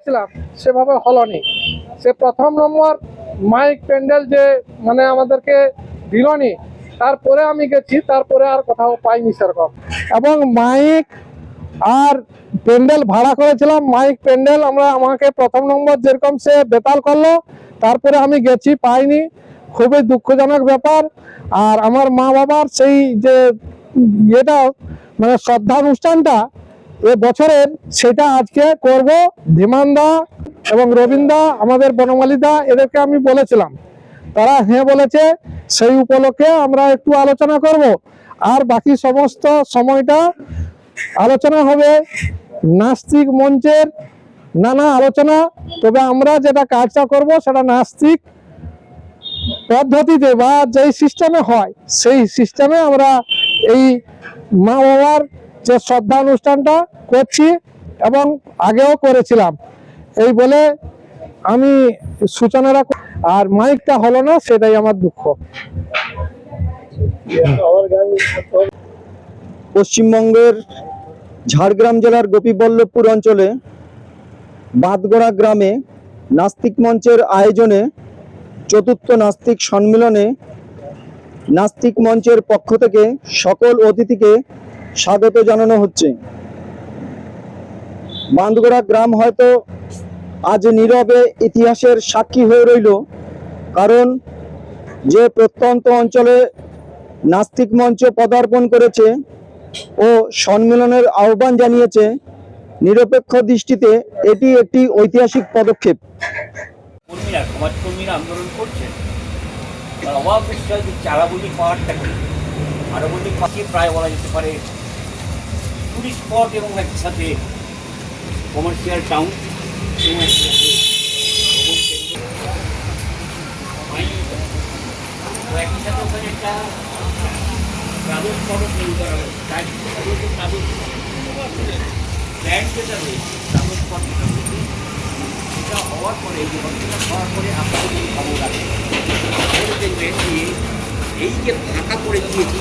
করেছিলাম সেভাবে হলনি। সে প্রথম নম্বর মাইক প্যান্ডেল যে মানে আমাদেরকে দিলনি, তারপরে আমি গেছি, তারপরে আর কোথাও পাইনি সেরকম। এবং মাইক আর প্যান্ডেল ভাড়া করেছিলাম, মাইক প্যান্ডেল আমাকে প্রথম নম্বর যেরকম সে বেতাল করলো, তারপরে আমি গেছি পাইনি, খুবই দুঃখজনক ব্যাপার। আর আমার মা বাবার সেই যে এটা মানে শ্রদ্ধা অনুষ্ঠানটা বছরের, সেটা আজকে করব। ধীমানদা এবং রবীন্দা, আমাদের বনমালীদা, এদেরকে আমি বলেছিলাম, তারা হ্যাঁ বলেছে। সেই উপলক্ষে আমরা একটু আলোচনা করব, আর বাকি সমস্ত সময়টা আলোচনা হবে নাস্তিক মঞ্চের নানা আলোচনা। তবে আমরা যেটা কাজটা করব সেটা নাস্তিক পদ্ধতিতে বা যেই সিস্টেমে হয় সেই সিস্টেমে আমরা এই মা বাবার যে শ্রদ্ধা অনুষ্ঠানটা করছি এবং আগেও করেছিলাম। এই বলে আমি সূচনাটা, আর মাইকটা হলো না, সেটাই আমার দুঃখ। পশ্চিমবঙ্গের ঝাড়গ্রাম জেলার গোপীবল্লভপুর অঞ্চলে বাঁধগোড়া গ্রামে নাস্তিক মঞ্চের আয়োজনে চতুর্থ নাস্তিক সম্মেলনে নাস্তিক মঞ্চের পক্ষ থেকে সকল অতিথিকে স্বাগত জানানো হচ্ছে। বাঁধগোড়া গ্রাম হয়তো আজ নীরবে ইতিহাসের সাক্ষী হয়ে রইল, কারণ যে প্রত্যন্ত অঞ্চলে নাস্তিক মঞ্চ পদার্পণ করেছে ও সম্মেলনের আহ্বান জানিয়েছে, নিরপেক্ষ দৃষ্টিতে এটি একটি ঐতিহাসিক পদক্ষেপ। সমাজকর্মীরা আন্দোলন করছেন, তার অভাব বিষয় যে চারাবন্দি পাহাড়টাকে আরবন্দি পাখিয়ে প্রায় বলা যেতে পারে টুরিস্ট স্পট এবং একই সাথে কমার্শিয়াল টাউন এবং একই সাথে একই সাথে ওখানে একটা ট্রাভেল স্পটও তৈরি করা হয়। প্ল্যান্ট যেটা রয়েছে ট্রাভেল স্পট এটা হওয়ার পরে, এই যে ঘটনাটা হওয়ার পরে আপনাদের যদি খবর আছে তাহলে দেখবেন যে এই যে ফাঁকা করে দিয়েছি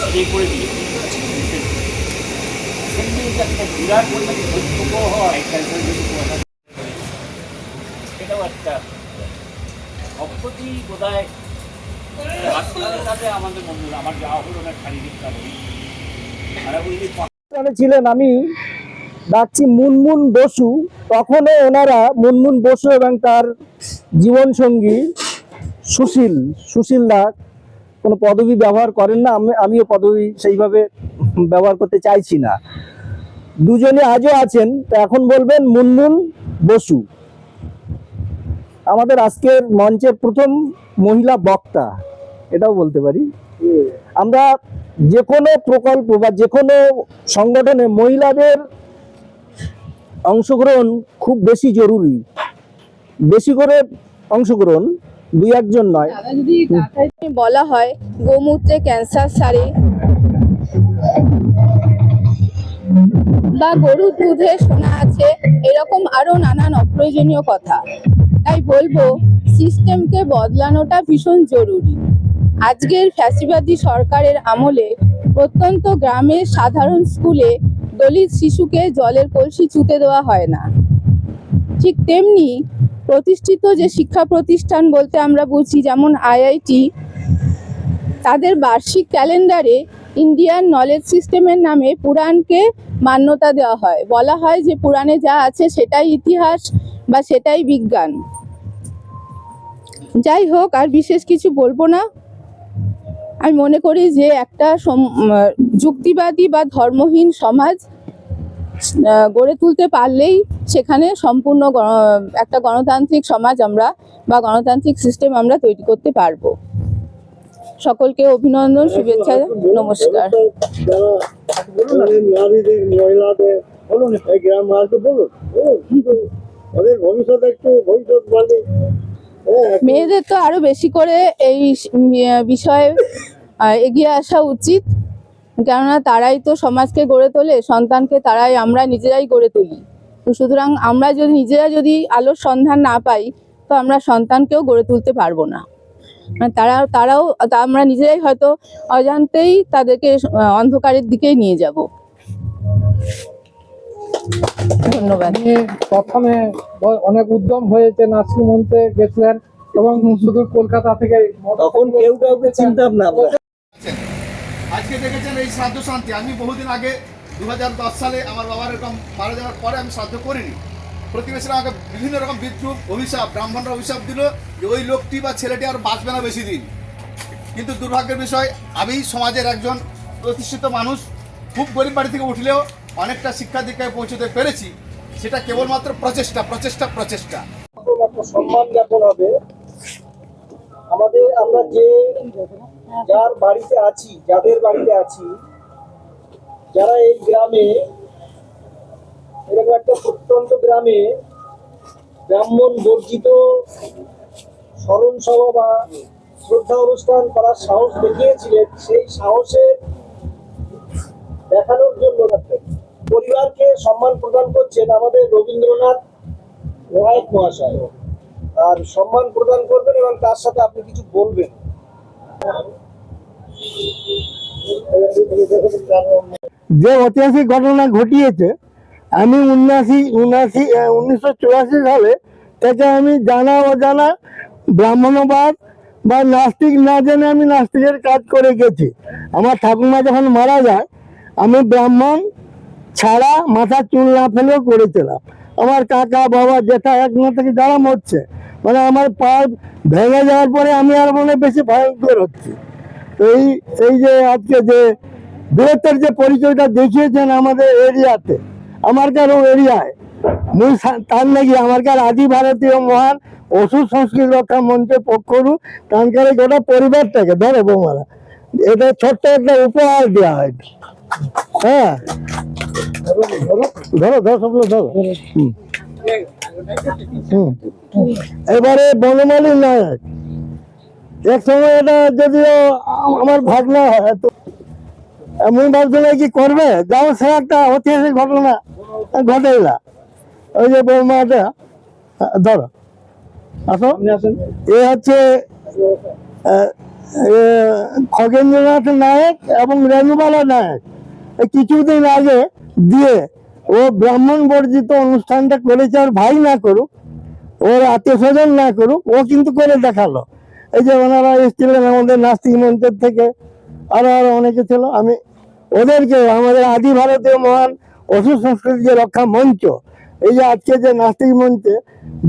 স্টে করে দিয়েছি, সেখানে একটা বিরাট পরিমাণে ভূমিকম্প হয়, সেটাও একটা সম্প্রতি বোধহয় রাস্তার সাথে আমাদের বন্ধুরা, আমার যাওয়া হলো না শারীরিক কারণে, তারা বললি ছিলেন আমি ডাকছি মুনমুন বসু। তখনও ওনারা মুনমুন বসু এবং তার জীবন সঙ্গী সুশীল দা কোনো পদবি ব্যবহার করেন না, আমিও পদবি সেইভাবে ব্যবহার করতে চাইছি না। দুজনে আজও আছেন, তো এখন বলবেন মুনমুন বসু। আমাদের আজকের মঞ্চের প্রথম মহিলা বক্তা, এটাও বলতে পারি। আমরা যে কোনো প্রকল্প বা যে কোনো সংগঠনে মহিলাদের অংশগ্রহণ খুব বেশি জরুরি, বেশি করে অংশগ্রহণ, দুই একজন নয়। বলা হয় গোমূত্রে ক্যান্সার সারে বা গরুর দুধে সোনা আছে, এরকম আরো নানান অপ্রয়োজনীয় কথা। তাই বলবো সিস্টেমকে বদলানোটা ভীষণ জরুরি। আজকের ফ্যাসিবাদী সরকারের আমলে প্রত্যন্ত গ্রামের সাধারণ স্কুলে দলিত শিশুকে জলের কলসি ছুঁতে দেওয়া হয় না। ঠিক তেমনি প্রতিষ্ঠিত যে শিক্ষা প্রতিষ্ঠান বলতে আমরা বুঝি, যেমন আইআইটি, তাদের বার্ষিক ক্যালেন্ডারে ইন্ডিয়ান নলেজ সিস্টেমের নামে পুরাণকে মান্যতা দেওয়া হয়। বলা হয় যে পুরাণে যা আছে সেটাই ইতিহাস বা সেটাই বিজ্ঞান। যাই হোক, আর বিশেষ কিছু বলবো না। আমি মনে করি যে একটা যুক্তিবাদী বা ধর্মহীন সমাজ গড়ে তুলতে পারলেই সেখানে সম্পূর্ণ একটা গণতান্ত্রিক সমাজ আমরা বা গণতান্ত্রিক সিস্টেম আমরা তৈরি করতে পারবো। সকলকে অভিনন্দন, শুভেচ্ছা, নমস্কার। মেয়েদের তো আরো বেশি করে এই বিষয়ে এগিয়ে আসা উচিত, কেননা তারাই তো সমাজকে গড়ে তোলে, সন্তানকে আমরা নিজেরাই গড়ে তুলি। তো সুতরাং আমরা নিজেরা যদি আলোর সন্ধান না পাই, তো আমরা সন্তানকেও গড়ে তুলতে পারবো না। তারাও আমরা নিজেরাই হয়তো অজান্তেই তাদেরকে অন্ধকারের দিকেই নিয়ে যাব। ধন্যবাদ। আপনি প্রথমে অনেক উদ্যম হয়েছে নার্সিং হোমতে গেছিলেন এবং শুধু কলকাতা থেকে তখন কেউ কাউকে চিনতাম না আমরা। আজকে দেখেছেন এই শ্রাদ্ধ শান্তি, আমি বহুদিন আগে 2010 সালে আমার বাবার এরকম মারা যাওয়ার পরে আমি শ্রাদ্ধ করিনি। প্রতিবেশীরা আমাকে বিভিন্ন রকম বিদ্রুপ অভিশাপ, ব্রাহ্মণরা অভিশাপ দিল যে ওই লোকটি বা ছেলেটি আর বাঁচবে না বেশি দিন। কিন্তু দুর্ভাগ্যের বিষয়, আমি সমাজের একজন প্রতিষ্ঠিত মানুষ, খুব গরিব বাড়ি থেকে উঠলেও অনেকটা শিক্ষা দীক্ষায় পৌঁছতে পেরেছি। সেটা কেবলমাত্র প্রচেষ্টা প্রচেষ্টা প্রচেষ্টা। একটা সম্মান জ্ঞাপন হবে আমাদের, আমরা যে যার বাড়িতে আছি, যাদের বাড়িতে আছি, যারা এই গ্রামে, এরকম একটা প্রত্যন্ত গ্রামে ব্রাহ্মণ বর্জিত স্মরণ সভা বা শ্রদ্ধা অনুষ্ঠান করার সাহস দেখিয়েছিলেন, সেই সাহসের দেখানোর জন্য পরিবারকে সম্মান প্রদান করছেন আমাদের রবীন্দ্রনাথ নায়ক মহাশয়। আর সম্মান প্রদান করবেন এবং তার সাথে আপনি কিছু বলবেন। যে ঐতিহাসিক ঘটনা ঘটিয়েছে, আমি 1984 সালে থেকে আমি জানা অজানা ব্রাহ্মণবাদ বা নাস্তিক না জেনে আমি নাস্তিকের কাজ করে গেছি। আমার ঠাকুমা যখন মারা যায়, আমি ব্রাহ্মণ ছাড়া মাথা চুল না ফেলেও করেছিলাম। আমার কাকা বাবা জেঠা একজন থেকে যারা মরছে, মানে আমার পা ভেঙে যাওয়ার পরে আমি আর মনে বেশি ভয়ঙ্কর হচ্ছি। তো এই যে আজকে যে বৃহত্তর যে পরিচয়টা দেখিয়েছেন আমাদের এরিয়াতে, আমার কারো এরিয়ায় মুই তার নাকি আমার কার আদি ভারতীয় মহান ওষুধ সংস্কৃতি রক্ষা মঞ্চের পক্ষরু তানকারে গোটা পরিবারটাকে ধরো বৌমারা এটা ছোট্ট একটা উপহার দেওয়া হয়। হ্যাঁ ধরো ধরো সবগুলো ধরো। এবারে বনমালী নায়ক, এক সময় এটা যদিও আমার ভাবনা হয়, তো এমন ভাবছিল কি করবে, যাও সে একটা ঐতিহাসিক ঘটনা ঘটেইলা। ওই যে বৌমাটা ধরো, আসো। এ হচ্ছে খগেন্দ্রনাথ নায়ক এবং রেণুবালা নায়ক কিছুদিন আগে দিয়ে ও ব্রাহ্মণ বর্জিত অনুষ্ঠানটা করেছে। আর ভাই না করুক, ওর আত্মীয় স্বজন না করুক, ও কিন্তু করে দেখালো। এই যে ওনারা এসেছিলেন আমাদের নাস্তিক মঞ্চের থেকে, আরো অনেকে ছিল। আমি ওদেরকে আমাদের আদি ভারতীয় মহান ওষুধ সংস্কৃতি যে রক্ষা মঞ্চ, এই যে আজকে যে নাস্তিক মঞ্চে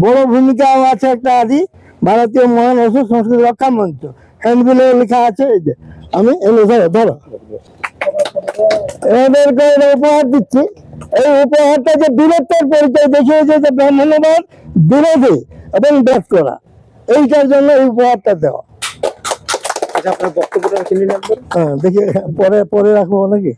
বড় ভূমিকাও আছে একটা আদি ভারতীয় মহান ওষুধ সংস্কৃতি রক্ষা মঞ্চ, হ্যান্ডবিলে লেখা আছে। এই যে আমি এলো, ধরো ধরো, এদেরকে উপহার দিচ্ছি। এই উপহারটা যে বীরত্বের পরিচয় দেখিয়েছে, যে ব্রাহ্মণবাদ বিরোধী এবং ব্যাস করা, এইটার জন্য এই উপহারটা দেওয়া। আপনার বক্তব্যটা চিনি রাখবেন। হ্যাঁ, দেখি পরে রাখবো নাকি।